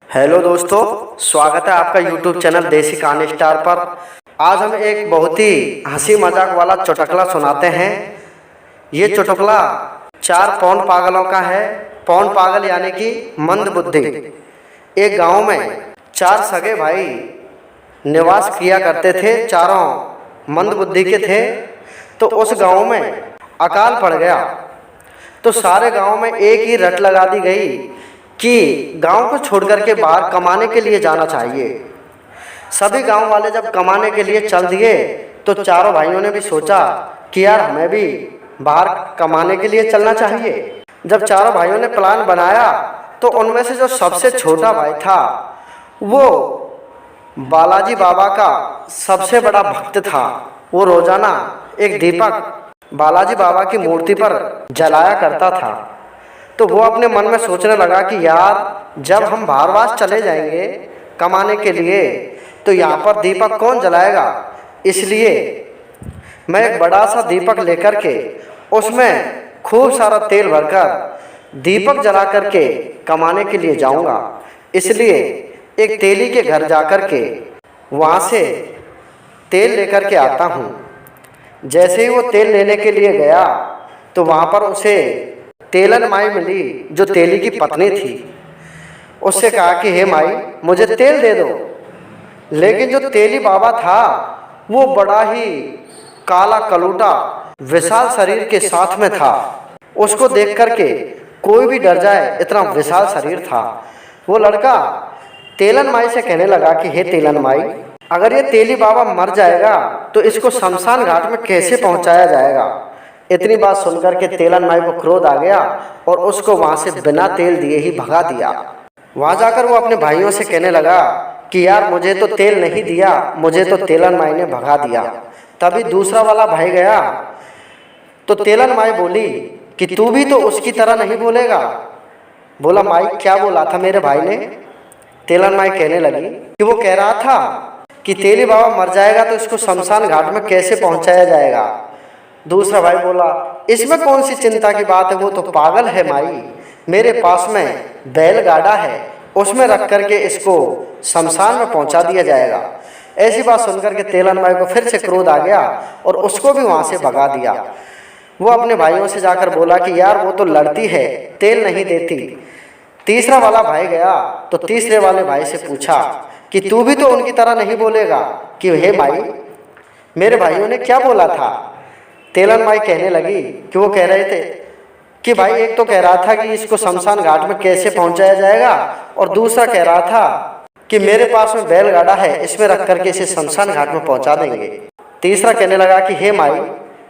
Hello दोस्तों, स्वागत है आपका यूट्यूब चैनल देसी कहानी स्टार पर। आज हम एक बहुत ही हंसी मजाक वाला चुटकुला सुनाते हैं। ये चुटकुला चार पौन पागलों का है। पौन पागल यानी कि मंद बुद्धि। एक गांव में चार सगे भाई निवास किया करते थे। चारों मंद बुद्धि के थे। तो उस गांव में अकाल पड़ गया तो सारे गांव में एक ही रट लगा दी गई कि गांव को छोड़कर के बाहर कमाने के लिए जाना चाहिए। सभी गांव वाले जब कमाने के लिए चल दिए तो चारों भाइयों ने भी सोचा कि यार हमें भी बाहर कमाने के लिए चलना चाहिए। जब चारों भाइयों ने प्लान बनाया तो उनमें से जो सबसे छोटा भाई था वो बालाजी बाबा का सबसे बड़ा भक्त था। वो रोजाना एक दीपक बालाजी बाबा की मूर्ति पर जलाया करता था। तो वो अपने मन में सोचने लगा कि यार जब हम बाहरवास चले जाएंगे कमाने के लिए तो यहाँ पर दीपक कौन जलाएगा, इसलिए मैं एक बड़ा सा दीपक लेकर के उसमें खूब सारा तेल भरकर दीपक जला करके कमाने के लिए जाऊंगा। इसलिए एक तेली के घर जाकर के वहाँ से तेल लेकर के आता हूँ। जैसे ही वो तेल लेने के लिए गया तो वहाँ पर उसे तेलन माई मिली जो तेली की पत्नी थी। उससे कहा कि हे माई मुझे तेल दे दो। लेकिन जो तेली बाबा था वो बड़ा ही काला कलूटा विशाल शरीर के साथ में था। उसको देख करके कोई भी डर जाए इतना विशाल शरीर था। वो लड़का तेलन माई से कहने लगा कि हे तेलन माई, अगर ये तेली बाबा मर जाएगा तो इसको शमशान घाट में कैसे पहुंचाया जाएगा। इतनी बात सुनकर के तेलन माई को क्रोध आ गया और उसको वहां से बिना तेल दिए ही भगा दिया। वहां जाकर वो अपने भाइयों से कहने लगा कि यार मुझे तो तेल नहीं दिया, मुझे तो तेलन माई ने भगा दिया। तभी दूसरा वाला भाई गया तो तेलन माई बोली कि तू भी तो उसकी तरह नहीं बोलेगा। बोला माई क्या बोला था मेरे भाई ने। तेलन माई कहने लगी कि वो कह रहा था कि तेली बाबा मर जाएगा तो इसको शमशान घाट में कैसे पहुंचाया जाएगा। दूसरा भाई बोला इसमें कौन सी चिंता की बात है, वो तो पागल है माई। मेरे पास में बैलगाड़ा है, उसमें रख करके इसको शमशान में पहुंचा दिया जाएगा। ऐसी बात सुनकर के तेलन माई को फिर से क्रोध आ गया और उसको भी वहां से भगा दिया। वो अपने भाइयों से जाकर बोला कि यार वो तो लड़ती है, तेल नहीं देती। तीसरा वाला भाई गया तो तीसरे वाले भाई से पूछा कि तू भी तो उनकी तरह नहीं बोलेगा कि हे माई मेरे भाइयों ने क्या बोला था। तेलन माई कहने लगी कि वो कह रहे थे कि भाई एक तो कह रहा था कि इसको शमशान घाट में कैसे पहुंचाया जाएगा और दूसरा कह रहा था कि मेरे पास में बैलगाड़ा है, इसमें रख करके इसे शमशान घाट में पहुंचा देंगे। तीसरा कहने लगा कि हे माई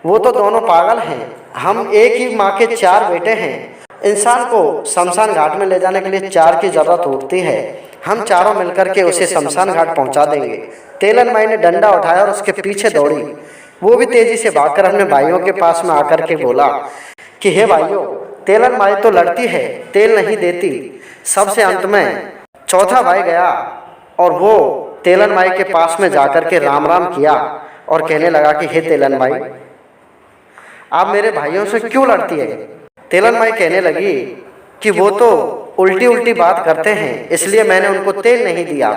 वो तो दोनों पागल हैं, हम एक ही माँ के चार बेटे हैं। इंसान को शमशान घाट में ले जाने के लिए चार की जरूरत होती है, हम चारों मिलकर के उसे शमशान घाट पहुंचा देंगे। तेलन माई ने डंडा उठाया और उसके पीछे दौड़ी। वो भी तेजी से भागकर अपने भाइयों के पास में आकर के बोला कि हे भाइयों तेलन माई तो लड़ती है, तेल नहीं देती। सबसे अंत में चौथा भाई गया और वो तेलन माई के पास में जाकर के राम राम किया और कहने लगा कि हे तेलन माई आप मेरे भाइयों से क्यों लड़ती है। तेलन माई कहने लगी कि वो तो उल्टी उल्टी बात करते हैं, इसलिए मैंने उनको तेल नहीं दिया।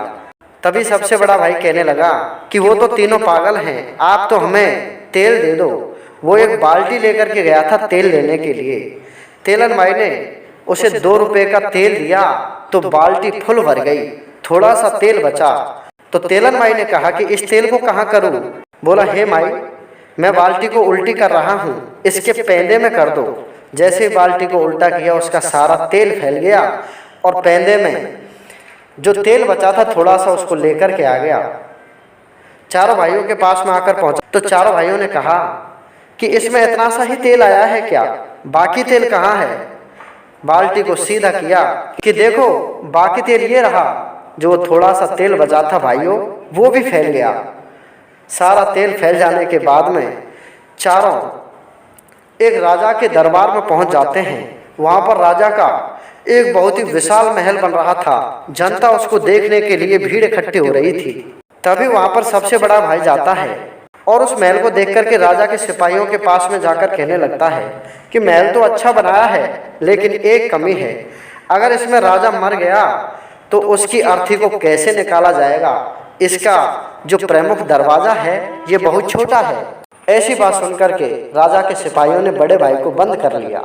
तभी सबसे बड़ा भाई कहने लगा कि वो तो तीनों पागल हैं, आप तो हमें तेल दे दो। वो एक बाल्टी लेकर के गया था तेल लेने के लिए। तेलन माई ने उसे 2 रुपए का तेल दिया तो बाल्टी फुल भर गई, थोड़ा सा तेल बचा। तो तेलन माई ने कहा कि इस तेल को कहाँ करूँ। बोला हे माई मैं बाल्टी को उल्टी कर रहा हूँ, इसके पैंदे में कर दो। जैसे बाल्टी को उल्टा किया उसका सारा तेल फैल गया और पैंदे में जो तेल बचा था थोड़ा सा उसको लेकर के आ गया। चारों भाइयों के पास में आकर पहुंचा तो चारों भाइयों ने कहा कि इसमें इतना सा ही तेल आया है क्या, बाकी तेल कहाँ है। बाल्टी को सीधा किया कि देखो बाकी तेल ये रहा, जो थोड़ा सा तेल बचा था भाइयों वो भी फैल गया। सारा तेल फैल जाने के बाद में चारों एक राजा के दरबार में पहुंच जाते हैं। वहां पर राजा का एक बहुत ही विशाल महल बन रहा था। जनता उसको देखने के लिए भीड़ इकट्ठी हो रही थी। तभी वहां पर सबसे बड़ा भाई जाता है और उस महल को देख करके राजा के सिपाहियों के पास में जाकर कहने लगता है कि महल तो अच्छा बनाया है लेकिन एक कमी है, अगर इसमें राजा मर गया तो उसकी अर्थी को कैसे निकाला जाएगा, इसका जो प्रमुख दरवाजा है ये बहुत छोटा है। ऐसी बात सुनकर के राजा के सिपाहियों ने बड़े भाई को बंद कर लिया।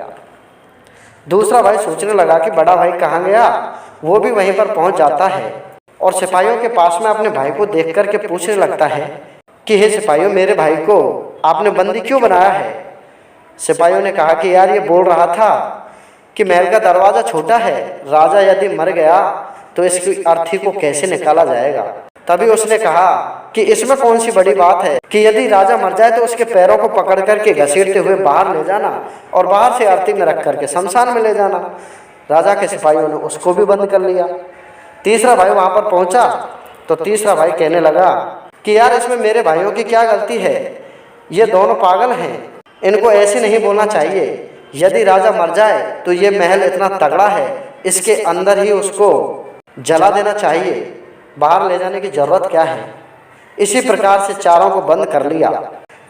दूसरा भाई सोचने लगा कि बड़ा भाई कहाँ गया। वो भी वहीं पर पहुंच जाता है और सिपाहियों के पास में अपने भाई को देख करके पूछने लगता है कि हे सिपाहियों, मेरे भाई को आपने बंदी क्यों बनाया है। सिपाहियों ने कहा कि यार ये बोल रहा था कि महल का दरवाज़ा छोटा है, राजा यदि मर गया तो इसकी अर्थी को कैसे निकाला जाएगा। तभी उसने कहा कि इसमें कौन सी बड़ी बात है कि यदि राजा मर जाए तो उसके पैरों को पकड़ करके घसीटते हुए बाहर ले जाना और बाहर से अर्थी में रख करके शमशान में ले जाना। राजा के सिपाहियों ने उसको भी बंद कर लिया। तीसरा भाई वहाँ पर पहुँचा तो तीसरा भाई कहने लगा कि यार इसमें मेरे भाइयों की क्या गलती है, ये दोनों पागल हैं, इनको ऐसे नहीं बोलना चाहिए। यदि राजा मर जाए तो ये महल इतना तगड़ा है, इसके अंदर ही उसको जला देना चाहिए, बाहर ले जाने की जरूरत क्या है। इसी प्रकार से चारों को बंद कर लिया।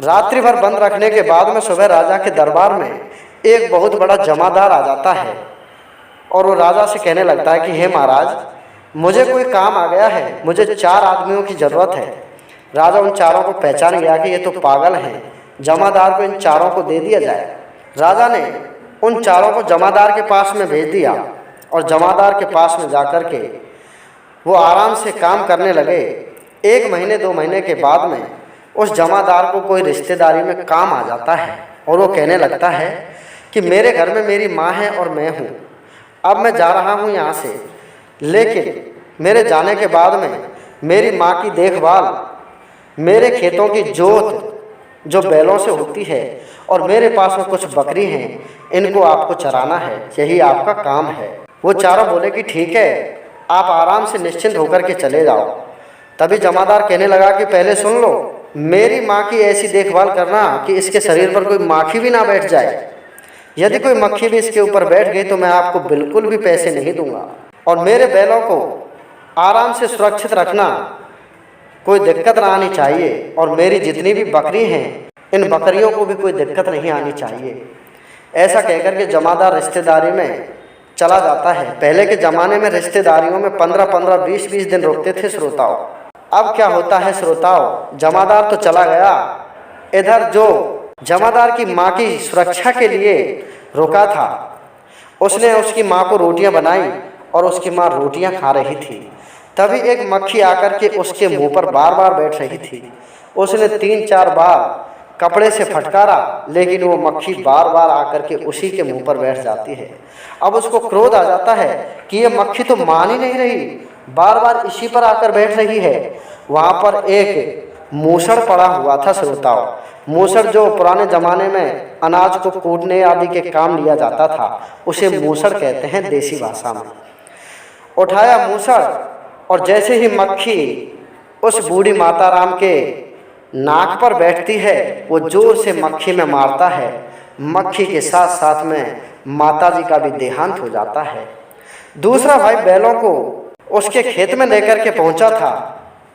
रात्रि भर बंद रखने के बाद में सुबह राजा के दरबार में एक बहुत बड़ा जमादार आ जाता है और वो राजा से कहने लगता है कि हे महाराज, मुझे कोई काम आ गया है, मुझे 4 आदमियों की ज़रूरत है। राजा उन चारों को पहचान गया कि ये तो पागल हैं, जमादार को इन चारों को दे दिया जाए। राजा ने उन चारों को जमादार के पास में भेज दिया और जमादार के पास में जाकर के वो आराम से काम करने लगे। 1 महीने 2 महीने के बाद में उस जमादार को कोई रिश्तेदारी में काम आ जाता है और वो कहने लगता है कि मेरे घर में मेरी माँ है और मैं हूँ, अब मैं जा रहा हूँ यहाँ से, लेकिन मेरे जाने के बाद में मेरी माँ की देखभाल, मेरे खेतों की जोत जो बैलों से होती है और मेरे पास में कुछ बकरी हैं, इनको आपको चराना है, यही आपका काम है। वो चारों बोले कि ठीक है, आप आराम से निश्चिंत होकर के चले जाओ। तभी जमादार कहने लगा कि पहले सुन लो, मेरी माँ की ऐसी देखभाल करना कि इसके शरीर पर कोई माखी भी ना बैठ जाए। यदि कोई मक्खी भी इसके ऊपर बैठ गई तो मैं आपको बिल्कुल भी पैसे नहीं दूंगा। और मेरे बैलों को आराम से सुरक्षित रखना, कोई दिक्कत ना आनी चाहिए। और मेरी जितनी भी बकरी हैं, इन बकरियों को भी कोई दिक्कत नहीं आनी चाहिए। ऐसा कहकर के जमादार रिश्तेदारी में चला जाता है। पहले के ज़माने में रिश्तेदारियों में 15-15, 20-20 दिन रुकते थे श्रोताओं। अब क्या होता है श्रोताओं, जमादार तो चला गया, इधर जो जमादार की माँ की सुरक्षा के लिए रुका था, उसने उसकी माँ को रोटियां बनाई और उसकी माँ रोटियां खा रही थी। तभी एक मक्खी आकर के उसके मुंह पर बार बार बैठ रही थी। उसने 3-4 बार कपड़े से फटकारा, लेकिन वो मक्खी बार बार आकर के उसी के मुंह पर बैठ जाती है। अब उसको क्रोध आ जाता है कि ये मक्खी तो मान ही नहीं रही, बार बार इसी पर आकर बैठ रही है। वहाँ पर एक मूसड़ पड़ा हुआ था श्रोताओं। मूसड़ जो पुराने ज़माने में अनाज को कूटने आदि के काम लिया जाता था, उसे मूसड़ कहते हैं देसी भाषा में। उठाया मूसड़ और जैसे ही मक्खी उस बूढ़ी माता राम के नाक पर बैठती है, वो जोर से मक्खी में मारता है। मक्खी के साथ साथ में माता जी का भी देहांत हो जाता है। दूसरा भाई बैलों को उसके खेत में लेकर के पहुंचा था,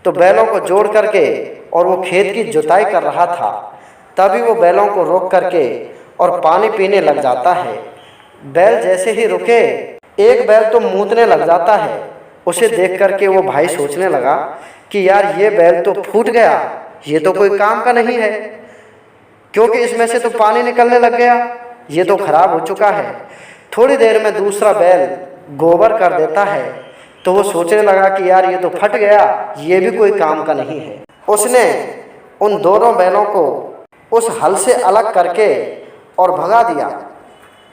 तो बैलों को जोड़ करके और वो खेत की जुताई कर रहा था। तभी वो बैलों को रोक करके और पानी पीने लग जाता है। बैल जैसे ही रुके, एक बैल तो मूतने लग जाता है। उसे देख करके वो भाई सोचने लगा कि यार ये बैल तो फूट गया, ये तो कोई काम का नहीं है, क्योंकि इसमें से तो पानी निकलने लग गया, ये तो खराब हो चुका है। थोड़ी देर में दूसरा बैल गोबर कर देता है, तो वो सोचने लगा कि यार ये तो फट गया, ये भी कोई काम का नहीं है। उसने उन दोनों बैलों को उस हल से अलग करके और भगा दिया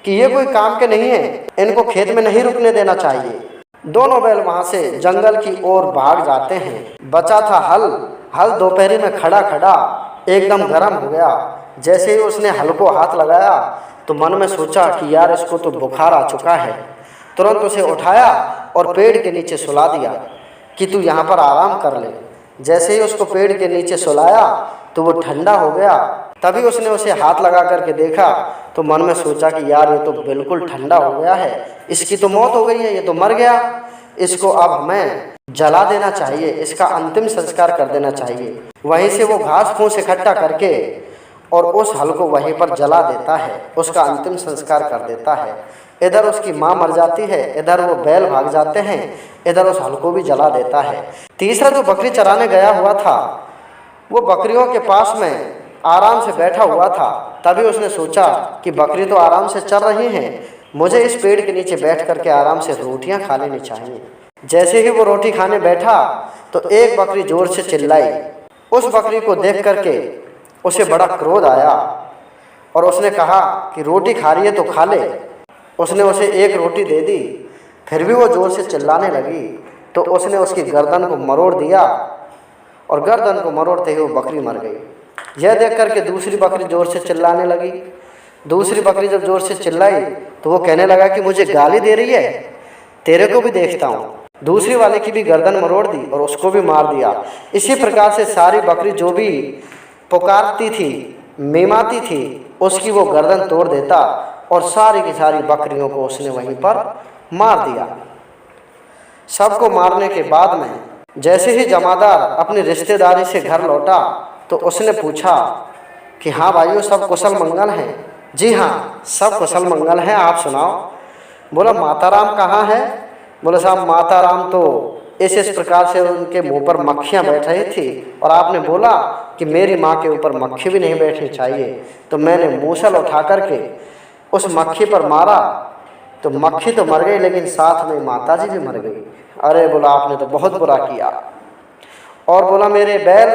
कि ये कोई काम के नहीं है, इनको खेत में नहीं रुकने देना चाहिए। दोनों बैल वहाँ से जंगल की ओर भाग जाते हैं। बचा था हल दोपहरी में खड़ा खड़ा एकदम गर्म हो गया। जैसे ही उसने हल को हाथ लगाया तो मन में सोचा कि यार इसको तो बुखार आ चुका है। तुरंत उसे उठाया और पेड़ के नीचे सुला दिया कि तू यहाँ पर आराम कर ले। जैसे ही उसको पेड़ के नीचे सुलाया तो वो ठंडा हो गया। तभी उसने उसे हाथ लगा करके देखा तो मन में सोचा कि यार ये तो बिल्कुल ठंडा हो गया है, इसकी तो मौत हो गई है, ये तो मर गया, इसको अब हमें जला देना चाहिए, इसका अंतिम संस्कार कर देना चाहिए। वहीं से वो घास फूस इकट्ठा करके और उस हल को वहीं पर जला देता है, उसका अंतिम संस्कार कर देता है। इधर उसकी माँ मर जाती है, इधर वो बैल भाग जाते हैं, इधर उस हल को भी जला देता है। तीसरा जो बकरी चराने गया हुआ था वो बकरियों के पास में आराम से बैठा हुआ था। तभी उसने सोचा कि बकरी तो आराम से चल रही हैं, मुझे इस पेड़ के नीचे बैठ करके आराम से रोटियां खा लेनी चाहिए। जैसे ही वो रोटी खाने बैठा तो एक बकरी जोर से चिल्लाई। उस बकरी को देख करके उसे बड़ा क्रोध आया और उसने कहा कि रोटी खा रही है तो खा ले। उसने उसे एक रोटी दे दी, फिर भी वो जोर से चिल्लाने लगी तो उसने उसकी गर्दन को मरोड़ दिया और गर्दन को मरोड़ते ही वो बकरी मर गई। यह देख करके दूसरी बकरी जोर से चिल्लाने लगी। दूसरी बकरी जब जोर से चिल्लाई तो वो कहने लगा कि मुझे गाली दे रही है, तेरे को भी देखता हूँ। दूसरी वाले की भी गर्दन मरोड़ दी और उसको भी मार दिया। इसी प्रकार से सारी बकरी जो भी पुकारती थी, मेमाती थी, उसकी वो गर्दन तोड़ देता और सारी की सारी बकरियों को उसने वहीं पर मार दिया। सबको मारने के बाद में जैसे ही जमादार अपनी रिश्तेदारी से घर लौटा तो उसने पूछा कि हाँ भाइयों, सब कुशल मंगल हैं? जी हाँ, सब कुशल मंगल हैं, आप सुनाओ। बोला माता राम कहाँ है? बोले साहब माता राम तो इस प्रकार से उनके मुंह पर मक्खियाँ बैठ रही थी और आपने बोला कि मेरी माँ के ऊपर मक्खी भी नहीं बैठनी चाहिए, तो मैंने मूसल उठा करके उस मक्खी पर मारा तो मक्खी तो मर गई लेकिन साथ में माता जी भी मर गई। अरे बोला आपने तो बहुत बुरा किया। और बोला मेरे बैल?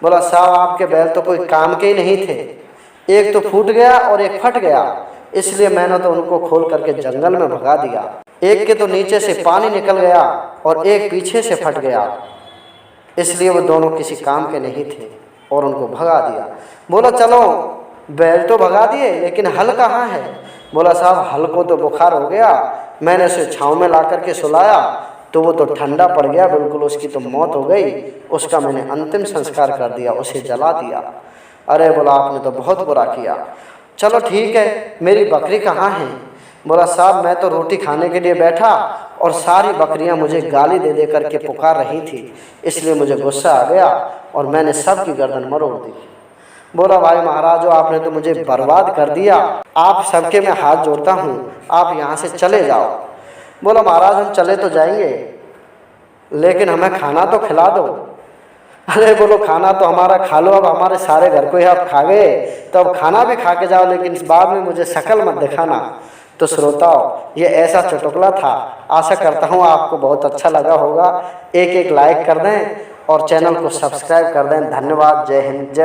बोला साहब आपके बैल तो कोई काम के ही नहीं थे, एक तो फूट गया और एक फट गया, इसलिए मैंने तो उनको खोल करके जंगल में भगा दिया। एक के तो नीचे से पानी निकल गया और एक पीछे से फट गया, इसलिए वो दोनों किसी काम के नहीं थे और उनको भगा दिया। बोला चलो बैल तो भगा दिए लेकिन हल कहाँ है? बोला साहब हल को तो बुखार हो गया, मैंने उसे छाँव में ला करके सुलाया तो वो तो ठंडा पड़ गया बिल्कुल, उसकी तो मौत हो गई, उसका मैंने अंतिम संस्कार कर दिया, उसे जला दिया। अरे बोला आपने तो बहुत बुरा किया। चलो ठीक है, मेरी बकरी कहाँ है? बोला साहब मैं तो रोटी खाने के लिए बैठा और सारी बकरियां मुझे गाली दे दे करके पुकार रही थी, इसलिए मुझे गुस्सा आ गया और मैंने सबकी गर्दन मरोड़ दी। बोला भाई महाराज आपने तो मुझे बर्बाद कर दिया, आप सबके मैं हाथ जोड़ता हूँ, आप यहाँ से चले जाओ। बोला महाराज हम चले तो जाएंगे लेकिन हमें खाना तो खिला दो। अरे बोलो खाना तो हमारा खा लो, अब हमारे सारे घर को ही आप खा गए तो अब खाना भी खा के जाओ, लेकिन इस बाद में मुझे शक्ल मत दिखाना। तो श्रोताओं ये ऐसा चुटकुला था, आशा करता हूँ आपको बहुत अच्छा लगा होगा। एक लाइक कर दें और चैनल को सब्सक्राइब कर दें। धन्यवाद। जय हिंद। जय